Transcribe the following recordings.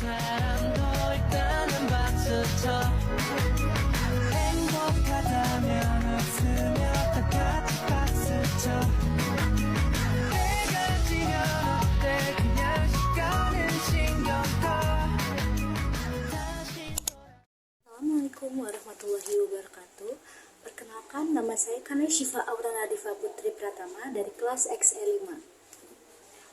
사람도 있다는 박수 쳐 행복하다면 웃으며 다 같이 박수 쳐 내가 지면 어때 그냥 시간은 신경 꺼 Assalamualaikum warahmatullahi wabarakatuh. Perkenalkan, nama saya Kana Syifa Aura Nadifa Putri Pratama dari kelas XE5.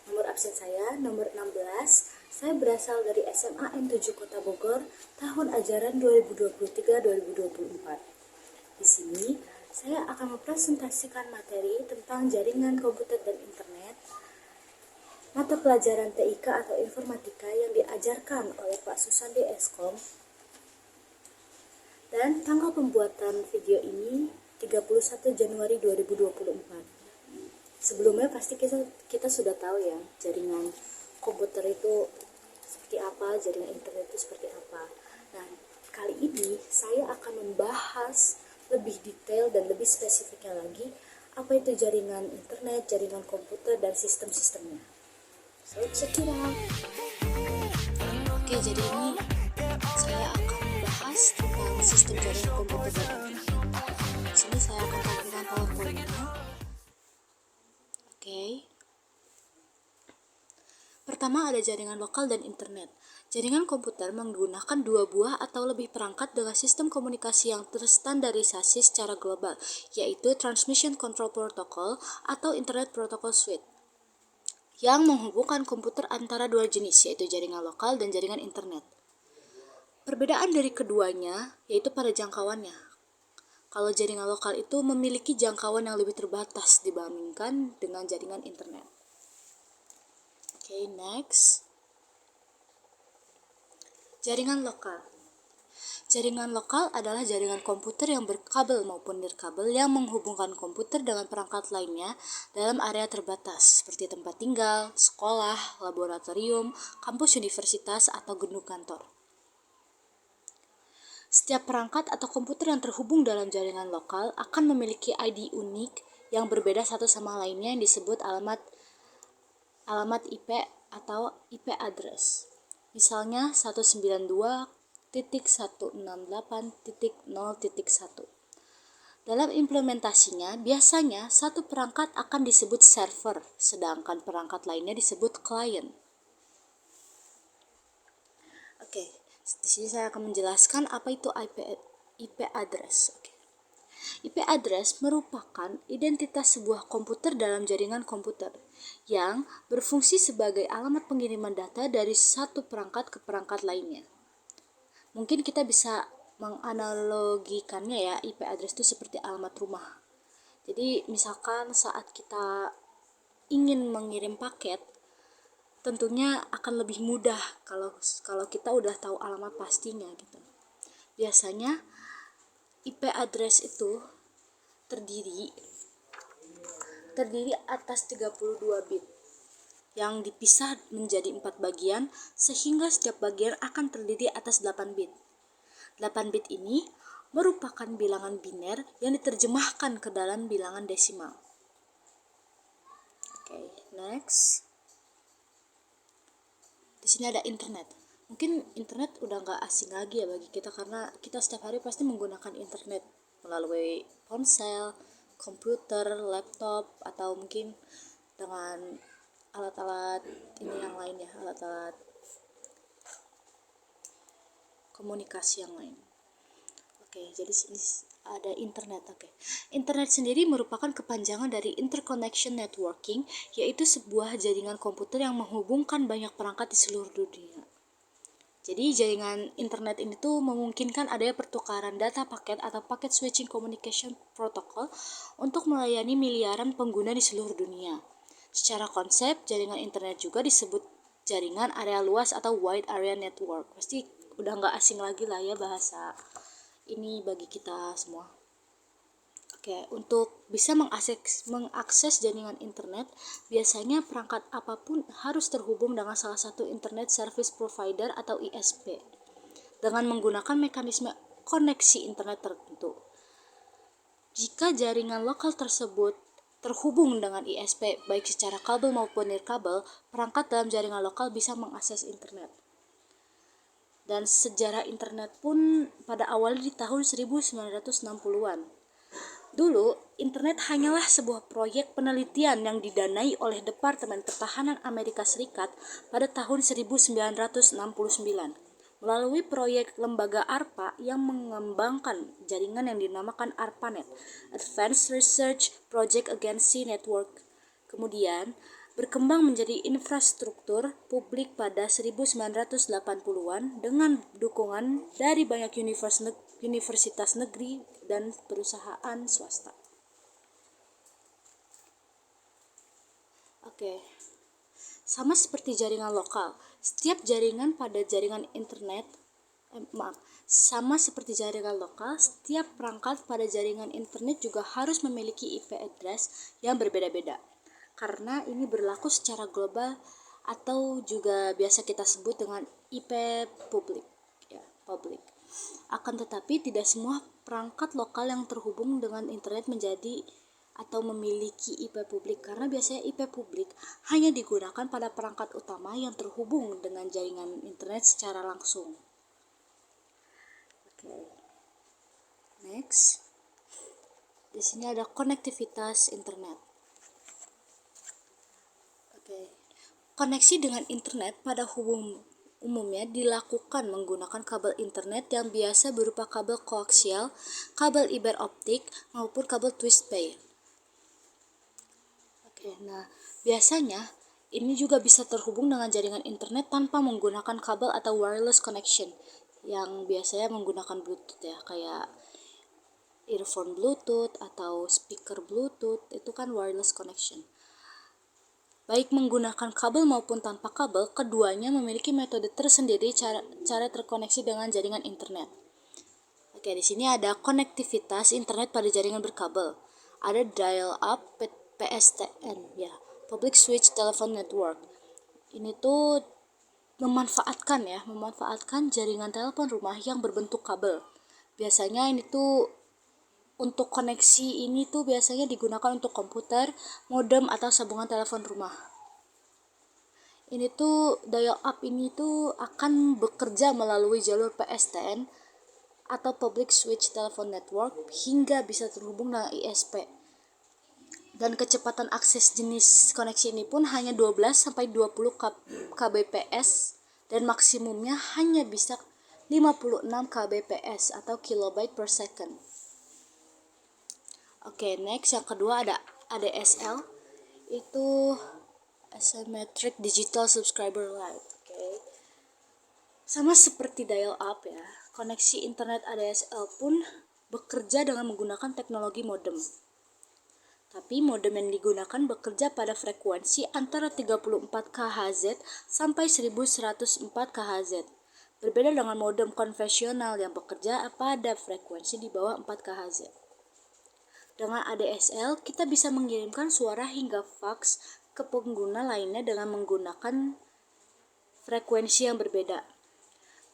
Nomor absen saya nomor 16. Saya berasal dari SMA N7 Kota Bogor, tahun ajaran 2023-2024. Di sini, saya akan mempresentasikan materi tentang jaringan komputer dan internet, mata pelajaran TIK atau informatika yang diajarkan oleh Pak Susandi Eskom. Dan tanggal pembuatan video ini 31 Januari 2024. Sebelumnya pasti kita sudah tahu ya, jaringan komputer itu seperti apa, jaringan internet itu seperti apa. Nah, kali ini saya akan membahas lebih detail dan lebih spesifiknya lagi apa itu jaringan internet, jaringan komputer, dan sistem-sistemnya. So, check it out. Oke, jadi ini saya akan membahas tentang sistem jaringan komputer dan internet. Di sini saya akan tampilkan PowerPoint-nya. Oke. Pertama ada jaringan lokal dan internet. Jaringan komputer menggunakan dua buah atau lebih perangkat dengan sistem komunikasi yang terstandarisasi secara global, yaitu Transmission Control Protocol atau Internet Protocol Suite, yang menghubungkan komputer antara dua jenis, yaitu jaringan lokal dan jaringan internet. Perbedaan dari keduanya yaitu pada jangkauannya. Kalau jaringan lokal itu memiliki jangkauan yang lebih terbatas dibandingkan dengan jaringan internet. Oke, next. Jaringan lokal. Jaringan lokal adalah jaringan komputer yang berkabel maupun nirkabel yang menghubungkan komputer dengan perangkat lainnya dalam area terbatas seperti tempat tinggal, sekolah, laboratorium, kampus universitas, atau gedung kantor. Setiap perangkat atau komputer yang terhubung dalam jaringan lokal akan memiliki ID unik yang berbeda satu sama lainnya yang disebut alamat IP atau IP address. Misalnya 192.168.0.1. Dalam implementasinya, biasanya satu perangkat akan disebut server, sedangkan perangkat lainnya disebut client. Oke. Di sini saya akan menjelaskan apa itu IP address. IP address merupakan identitas sebuah komputer dalam jaringan komputer yang berfungsi sebagai alamat pengiriman data dari satu perangkat ke perangkat lainnya. Mungkin kita bisa menganalogikannya ya, IP address itu seperti alamat rumah. Jadi misalkan saat kita ingin mengirim paket, tentunya akan lebih mudah kalau kita udah tahu alamat pastinya gitu. Biasanya IP address itu terdiri atas 32 bit yang dipisah menjadi 4 bagian sehingga setiap bagian akan terdiri atas 8 bit. 8 bit ini merupakan bilangan biner yang diterjemahkan ke dalam bilangan desimal. Oke, next. Di sini ada internet. Mungkin internet udah nggak asing lagi ya bagi kita karena kita setiap hari pasti menggunakan internet melalui ponsel, komputer, laptop, atau mungkin dengan alat-alat ini yang lain ya, alat-alat komunikasi yang lain. Oke, jadi sini ada internet. Internet sendiri merupakan kepanjangan dari interconnection networking, yaitu sebuah jaringan komputer yang menghubungkan banyak perangkat di seluruh dunia. Jadi jaringan internet ini tuh memungkinkan adanya pertukaran data paket atau packet switching communication protocol untuk melayani miliaran pengguna di seluruh dunia. Secara konsep, jaringan internet juga disebut jaringan area luas atau wide area network. Pasti udah nggak asing lagi lah ya bahasa ini bagi kita semua. Oke, untuk bisa mengakses jaringan internet, biasanya perangkat apapun harus terhubung dengan salah satu Internet Service Provider atau ISP dengan menggunakan mekanisme koneksi internet tertentu. Jika jaringan lokal tersebut terhubung dengan ISP baik secara kabel maupun nirkabel, perangkat dalam jaringan lokal bisa mengakses internet. Dan sejarah internet pun pada awalnya di tahun 1960-an. Dulu, internet hanyalah sebuah proyek penelitian yang didanai oleh Departemen Pertahanan Amerika Serikat pada tahun 1969 melalui proyek lembaga ARPA yang mengembangkan jaringan yang dinamakan ARPANET, Advanced Research Project Agency Network. Kemudian, berkembang menjadi infrastruktur publik pada 1980-an dengan dukungan dari banyak universitas negeri dan perusahaan swasta. Oke. Sama seperti jaringan lokal, setiap jaringan pada jaringan internet sama seperti jaringan lokal, setiap perangkat pada jaringan internet juga harus memiliki IP address yang berbeda-beda. Karena ini berlaku secara global atau juga biasa kita sebut dengan IP publik, ya, publik. Akan tetapi tidak semua perangkat lokal yang terhubung dengan internet menjadi atau memiliki IP publik, karena biasanya IP publik hanya digunakan pada perangkat utama yang terhubung dengan jaringan internet secara langsung. Next, di sini ada konektivitas internet. Koneksi dengan internet pada umumnya dilakukan menggunakan kabel internet yang biasa berupa kabel koaksial, kabel fiber optik, maupun kabel twist pair. Nah, biasanya ini juga bisa terhubung dengan jaringan internet tanpa menggunakan kabel atau wireless connection yang biasanya menggunakan Bluetooth, ya, kayak earphone Bluetooth atau speaker Bluetooth, itu kan wireless connection. Baik menggunakan kabel maupun tanpa kabel, keduanya memiliki metode tersendiri cara terkoneksi dengan jaringan internet. Di sini ada konektivitas internet pada jaringan berkabel. Ada dial-up PSTN, ya, Public Switch Telephone Network. Ini tuh memanfaatkan jaringan telepon rumah yang berbentuk kabel. Biasanya ini tuh untuk koneksi ini tuh biasanya digunakan untuk komputer, modem atau sambungan telepon rumah. Ini tuh dial-up ini tuh akan bekerja melalui jalur PSTN atau Public Switch Telephone Network hingga bisa terhubung dengan ISP. Dan kecepatan akses jenis koneksi ini pun hanya 12-20 kbps dan maksimumnya hanya bisa 56 kbps atau kilobyte per second. Next yang kedua ada ADSL, itu Asymmetric Digital Subscriber Line. Sama seperti dial-up, ya, koneksi internet ADSL pun bekerja dengan menggunakan teknologi modem. Tapi modem yang digunakan bekerja pada frekuensi antara 34 kHz sampai 1104 kHz. Berbeda dengan modem konvensional yang bekerja pada frekuensi di bawah 4 kHz. Dengan ADSL, kita bisa mengirimkan suara hingga fax ke pengguna lainnya dengan menggunakan frekuensi yang berbeda.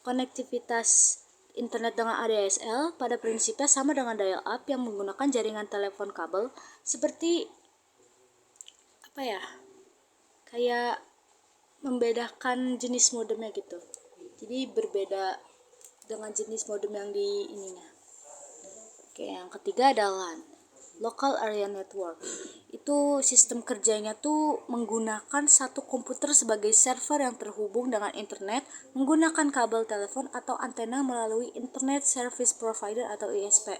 Konektivitas internet dengan ADSL pada prinsipnya sama dengan dial-up yang menggunakan jaringan telepon kabel, seperti kayak membedakan jenis modemnya gitu. Jadi berbeda dengan jenis modem yang di ininya. Yang ketiga ada LAN, Local Area Network. Itu sistem kerjanya tuh menggunakan satu komputer sebagai server yang terhubung dengan internet menggunakan kabel telepon atau antena melalui Internet Service Provider atau ISP.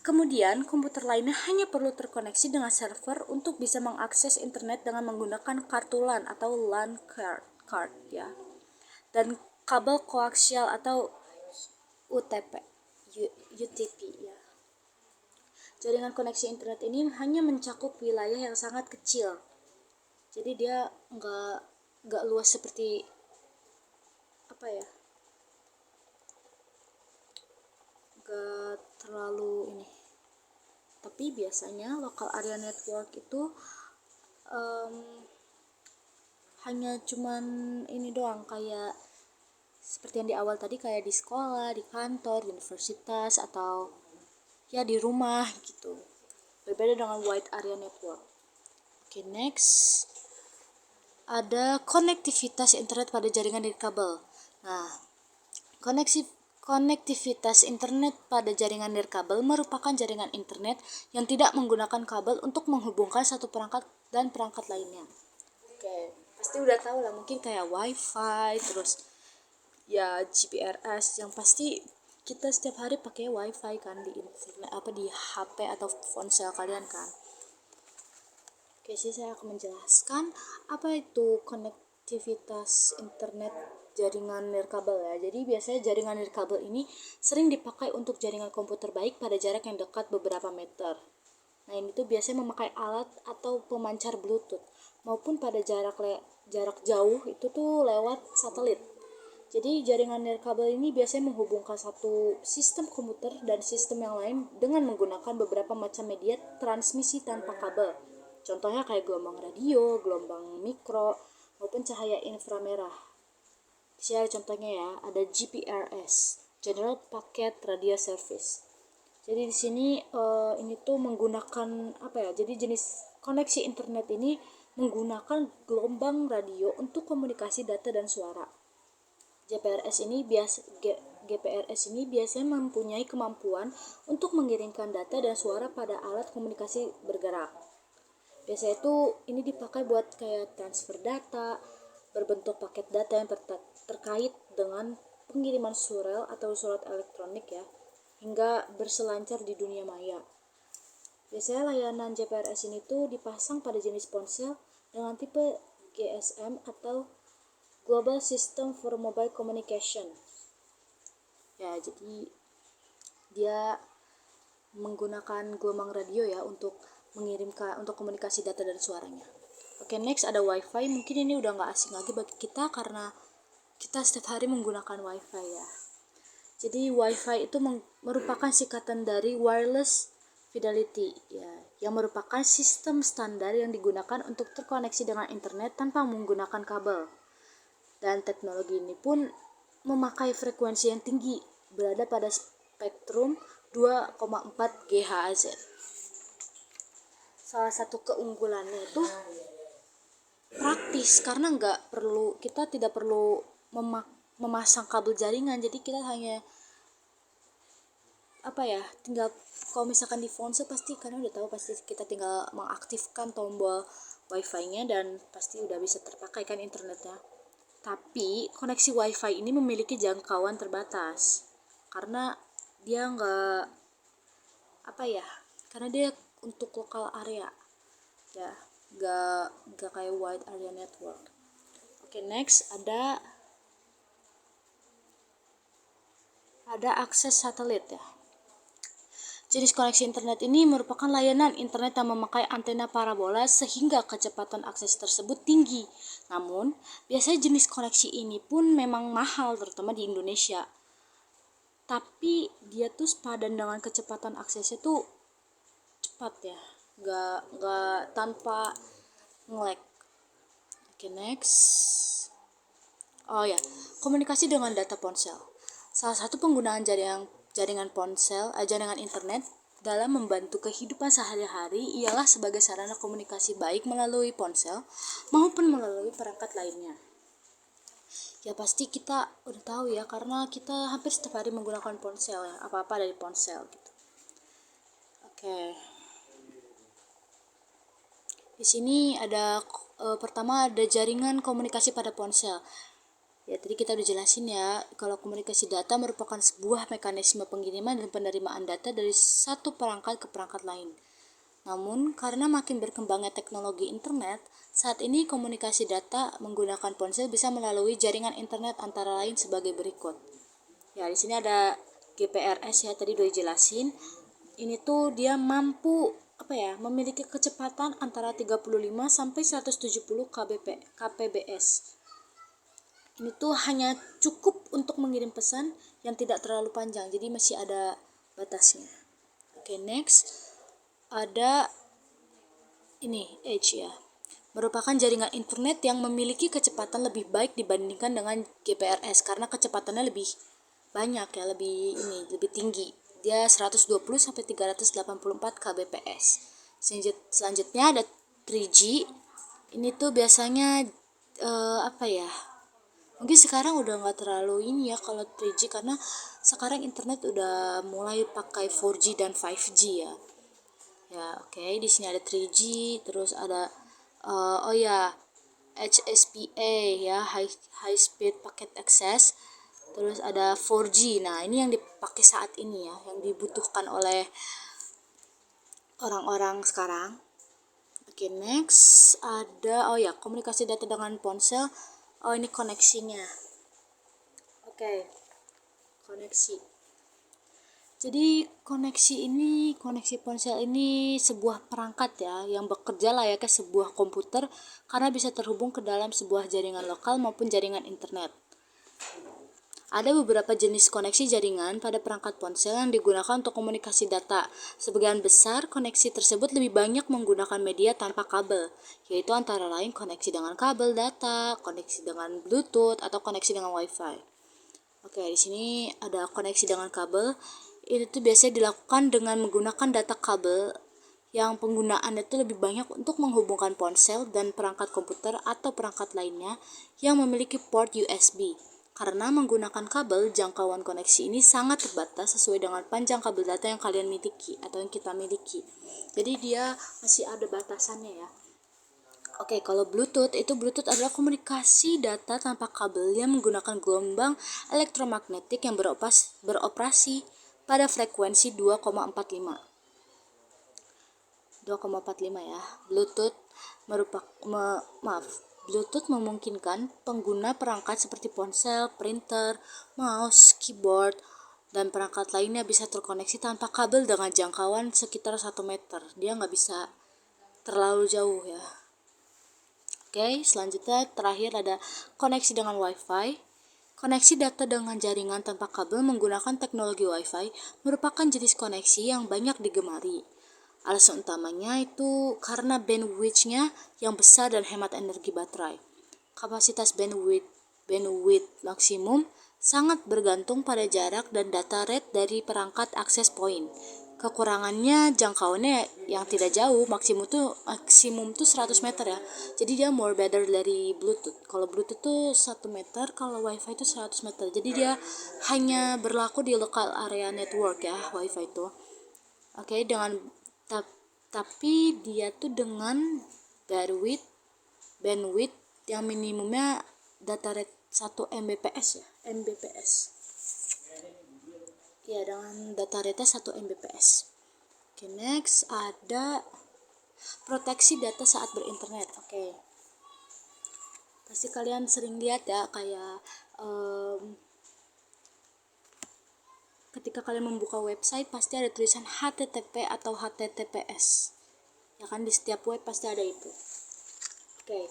Kemudian komputer lainnya hanya perlu terkoneksi dengan server untuk bisa mengakses internet dengan menggunakan kartu LAN atau LAN card, ya. Dan kabel koaksial atau UTP, ya. Jaringan koneksi internet ini hanya mencakup wilayah yang sangat kecil. Jadi dia nggak luas seperti nggak terlalu ini. Tapi biasanya local area network itu hanya cuman ini doang, kayak seperti yang di awal tadi, kayak di sekolah, di kantor, di universitas, atau ya di rumah gitu. Berbeda dengan wide area network. Next ada konektivitas internet pada jaringan dari kabel. Nah, Konektivitas internet pada jaringan nirkabel merupakan jaringan internet yang tidak menggunakan kabel untuk menghubungkan satu perangkat dan perangkat lainnya. Oke, pasti udah tahu lah, mungkin kayak wifi, terus ya GPRS, yang pasti kita setiap hari pakai wifi kan di internet, di HP atau ponsel kalian kan. Oke, saya akan menjelaskan apa itu konektivitas internet jaringan nirkabel ya. Jadi biasanya jaringan nirkabel ini sering dipakai untuk jaringan komputer baik pada jarak yang dekat beberapa meter. Nah, ini tuh biasanya memakai alat atau pemancar Bluetooth maupun pada jarak jauh itu tuh lewat satelit. Jadi jaringan nirkabel ini biasanya menghubungkan satu sistem komputer dan sistem yang lain dengan menggunakan beberapa macam media transmisi tanpa kabel. Contohnya kayak gelombang radio, gelombang mikro, maupun cahaya inframerah. Saya contohnya ya, ada GPRS, General Packet Radio Service. Jadi di sini ini tuh menggunakan Jadi jenis koneksi internet ini menggunakan gelombang radio untuk komunikasi data dan suara. GPRS ini biasanya mempunyai kemampuan untuk mengirimkan data dan suara pada alat komunikasi bergerak. Biasanya itu ini dipakai buat kayak transfer data, berbentuk paket data yang terkait dengan pengiriman surel atau surat elektronik ya, hingga berselancar di dunia maya. Biasanya layanan GPRS ini tuh dipasang pada jenis ponsel dengan tipe GSM atau Global System for Mobile Communication. Ya, jadi dia menggunakan gelombang radio ya untuk komunikasi data dan suaranya. Oke, next ada wifi. Mungkin ini udah nggak asing lagi bagi kita karena kita setiap hari menggunakan wifi ya. Jadi wifi itu merupakan singkatan dari wireless fidelity ya, yang merupakan sistem standar yang digunakan untuk terkoneksi dengan internet tanpa menggunakan kabel. Dan teknologi ini pun memakai frekuensi yang tinggi, berada pada spektrum 2,4 GHz. Salah satu keunggulannya itu praktis karena kita tidak perlu memasang kabel jaringan. Jadi kita hanya tinggal, kalau misalkan di ponsel pasti kalian udah tahu, pasti kita tinggal mengaktifkan tombol wifi-nya dan pasti udah bisa terpakai kan internetnya. Tapi koneksi wifi ini memiliki jangkauan terbatas karena dia karena dia untuk lokal area ya, nggak kayak wide area network. Oke, next ada akses satelit ya. Jenis koneksi internet ini merupakan layanan internet yang memakai antena parabola sehingga kecepatan akses tersebut tinggi. Namun, biasanya jenis koneksi ini pun memang mahal, terutama di Indonesia. Tapi dia tuh sepadan dengan kecepatan aksesnya tuh cepat ya, nggak tanpa nge-lag. Oke, next. Komunikasi dengan data ponsel. Salah satu penggunaan jaringan internet dalam membantu kehidupan sehari-hari ialah sebagai sarana komunikasi baik melalui ponsel maupun melalui perangkat lainnya. Ya pasti kita udah tahu ya, karena kita hampir setiap hari menggunakan ponsel ya, apa-apa dari ponsel gitu. Oke. Di sini ada pertama ada jaringan komunikasi pada ponsel. Ya, tadi kita udah jelasin ya, kalau komunikasi data merupakan sebuah mekanisme pengiriman dan penerimaan data dari satu perangkat ke perangkat lain. Namun, karena makin berkembangnya teknologi internet, saat ini komunikasi data menggunakan ponsel bisa melalui jaringan internet antara lain sebagai berikut. Ya, di sini ada GPRS ya, tadi udah dijelasin. Ini tuh dia mampu memiliki kecepatan antara 35 sampai 170 kbps. Ini tuh hanya cukup untuk mengirim pesan yang tidak terlalu panjang, jadi masih ada batasnya. Oke, next ada ini Edge ya, merupakan jaringan internet yang memiliki kecepatan lebih baik dibandingkan dengan GPRS karena kecepatannya lebih banyak ya, lebih tinggi. Dia 120 sampai 384 kbps. Selanjutnya ada 3G. Ini tuh biasanya Mungkin sekarang udah nggak terlalu ini ya kalau 3G, karena sekarang internet udah mulai pakai 4G dan 5G ya. Ya, oke. Di sini ada 3G, terus ada oh ya, HSPA ya, high speed packet access. Terus ada 4G. Nah, ini yang dipakai saat ini ya, yang dibutuhkan oleh orang-orang sekarang. Oke, next ada oh ya, komunikasi data dengan ponsel. Oh, ini koneksinya. Oke, koneksi. Jadi koneksi ponsel ini sebuah perangkat ya yang bekerja layaknya sebuah komputer karena bisa terhubung ke dalam sebuah jaringan lokal maupun jaringan internet. Ada beberapa jenis koneksi jaringan pada perangkat ponsel yang digunakan untuk komunikasi data. Sebagian besar koneksi tersebut lebih banyak menggunakan media tanpa kabel, yaitu antara lain koneksi dengan kabel data, koneksi dengan Bluetooth, atau koneksi dengan Wi-Fi. Oke, di sini ada koneksi dengan kabel. Itu biasanya dilakukan dengan menggunakan data kabel yang penggunaannya itu lebih banyak untuk menghubungkan ponsel dan perangkat komputer atau perangkat lainnya yang memiliki port USB. Karena menggunakan kabel, jangkauan koneksi ini sangat terbatas sesuai dengan panjang kabel data yang kalian miliki atau yang kita miliki. Jadi dia masih ada batasannya ya. Oke, kalau Bluetooth adalah komunikasi data tanpa kabel yang menggunakan gelombang elektromagnetik yang beroperasi pada frekuensi 2,45. 2,45 ya. Bluetooth memungkinkan pengguna perangkat seperti ponsel, printer, mouse, keyboard, dan perangkat lainnya bisa terkoneksi tanpa kabel dengan jangkauan sekitar 1 meter. Dia nggak bisa terlalu jauh ya. Oke, selanjutnya terakhir ada koneksi dengan Wi-Fi. Koneksi data dengan jaringan tanpa kabel menggunakan teknologi Wi-Fi merupakan jenis koneksi yang banyak digemari. Alasan utamanya itu karena bandwidth-nya yang besar dan hemat energi baterai. Kapasitas bandwidth maksimum sangat bergantung pada jarak dan data rate dari perangkat access point. Kekurangannya jangkauannya yang tidak jauh, maksimum tuh 100 meter ya. Jadi dia more better dari Bluetooth. Kalau Bluetooth tuh 1 meter, kalau Wi-Fi itu 100 meter. Jadi dia hanya berlaku di local area network ya, Wi-Fi itu. Oke, tapi dia tuh dengan bandwidth yang minimumnya data rate 1 Mbps ya, Mbps. Ya, dengan data rate 1 Mbps. Oke, next ada proteksi data saat berinternet. Oke. Pasti kalian sering lihat ya kayak ketika kalian membuka website pasti ada tulisan HTTP atau HTTPS. Ya kan, di setiap web pasti ada itu. Oke.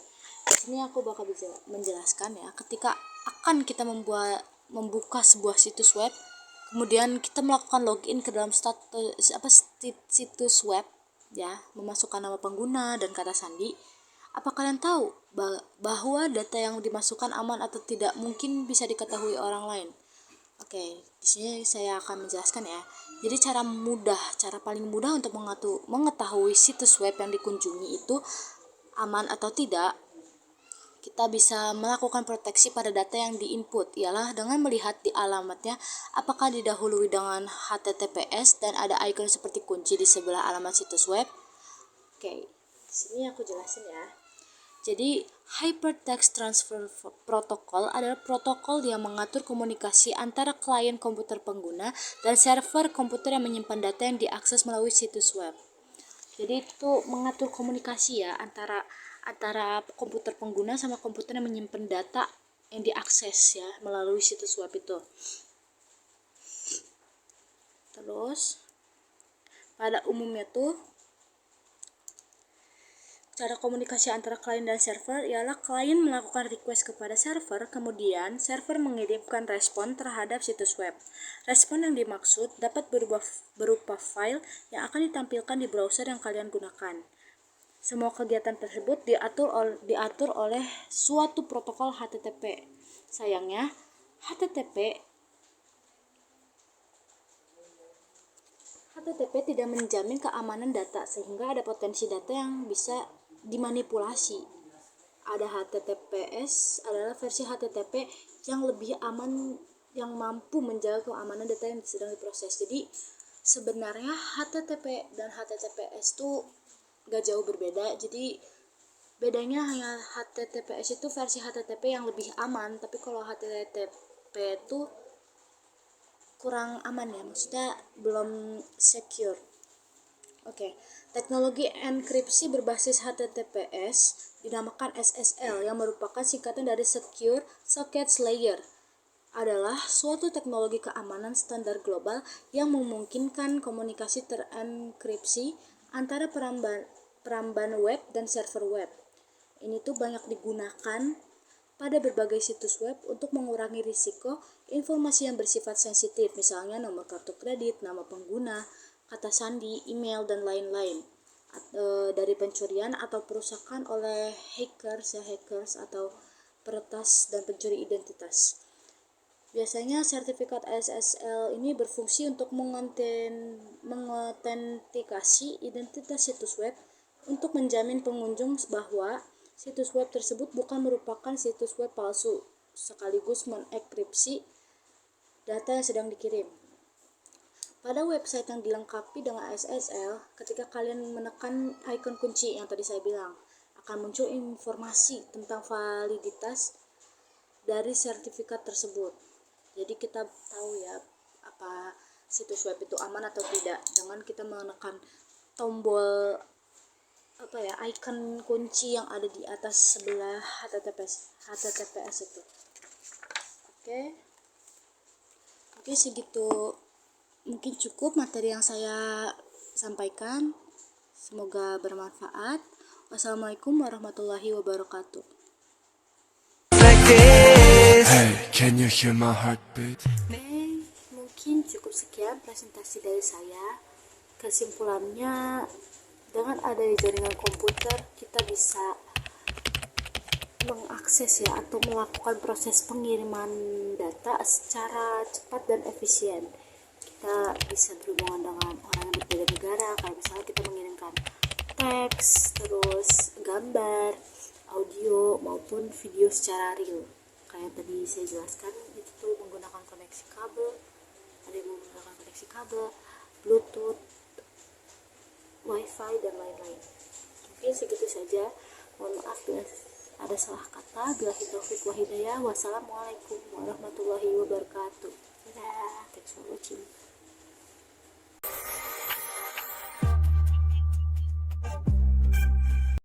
Di sini aku bakal bisa menjelaskan ya, ketika akan kita membuka sebuah situs web, kemudian kita melakukan login ke dalam situs web ya, memasukkan nama pengguna dan kata sandi. Apa kalian tahu bahwa data yang dimasukkan aman atau tidak mungkin bisa diketahui orang lain? Oke, di sini saya akan menjelaskan ya. Jadi cara paling mudah untuk mengetahui situs web yang dikunjungi itu aman atau tidak, kita bisa melakukan proteksi pada data yang diinput, ialah dengan melihat di alamatnya apakah didahului dengan HTTPS dan ada icon seperti kunci di sebelah alamat situs web. Oke, di sini aku jelasin ya. Jadi, Hypertext Transfer Protocol adalah protokol yang mengatur komunikasi antara klien komputer pengguna dan server komputer yang menyimpan data yang diakses melalui situs web. Jadi itu mengatur komunikasi ya antara komputer pengguna sama komputer yang menyimpan data yang diakses ya melalui situs web itu. Terus pada umumnya tuh cara komunikasi antara klien dan server ialah klien melakukan request kepada server, kemudian server mengirimkan respon terhadap situs web. Respon yang dimaksud dapat berupa file yang akan ditampilkan di browser yang kalian gunakan. Semua kegiatan tersebut diatur oleh suatu protokol HTTP. Sayangnya, HTTP tidak menjamin keamanan data sehingga ada potensi data yang bisa dimanipulasi. ada HTTPS adalah versi HTTP yang lebih aman, yang mampu menjaga keamanan data yang sedang diproses. Jadi sebenarnya HTTP dan HTTPS itu gak jauh berbeda. Jadi bedanya hanya HTTPS itu versi HTTP yang lebih aman, tapi kalau HTTP itu kurang aman ya, maksudnya belum secure. Oke, teknologi enkripsi berbasis HTTPS dinamakan SSL yang merupakan singkatan dari Secure Sockets Layer. Adalah suatu teknologi keamanan standar global yang memungkinkan komunikasi terenkripsi antara peramban web dan server web. Ini tuh banyak digunakan pada berbagai situs web untuk mengurangi risiko informasi yang bersifat sensitif, misalnya nomor kartu kredit, nama pengguna, kata sandi, email, dan lain-lain, dari pencurian atau perusakan oleh hackers atau peretas dan pencuri identitas. Biasanya sertifikat SSL ini berfungsi untuk mengotentikasi identitas situs web untuk menjamin pengunjung bahwa situs web tersebut bukan merupakan situs web palsu, sekaligus menenkripsi data yang sedang dikirim. Pada website yang dilengkapi dengan SSL, ketika kalian menekan icon kunci yang tadi saya bilang, akan muncul informasi tentang validitas dari sertifikat tersebut. Jadi kita tahu ya apa situs web itu aman atau tidak dengan kita menekan tombol icon kunci yang ada di atas sebelah HTTPS itu. Oke, segitu mungkin cukup materi yang saya sampaikan. Semoga bermanfaat. Wassalamualaikum warahmatullahi wabarakatuh. Hey, can you hear my heartbeat? Mungkin cukup sekian presentasi dari saya. Kesimpulannya, dengan adanya jaringan komputer kita bisa mengakses ya atau melakukan proses pengiriman data secara cepat dan efisien. Kita bisa berhubungan dengan orang yang berbeda negara, kayak misalnya kita mengirimkan teks, terus gambar, audio maupun video secara real. Kayak tadi saya jelaskan, itu tuh menggunakan koneksi kabel, ada yang menggunakan koneksi kabel, Bluetooth, Wi-Fi, dan lain-lain. Mungkin segitu saja. Mohon maaf bila ada salah kata. Billahi taufiq wa hidayah. Wassalamualaikum warahmatullahi wabarakatuh. Thanks for watching.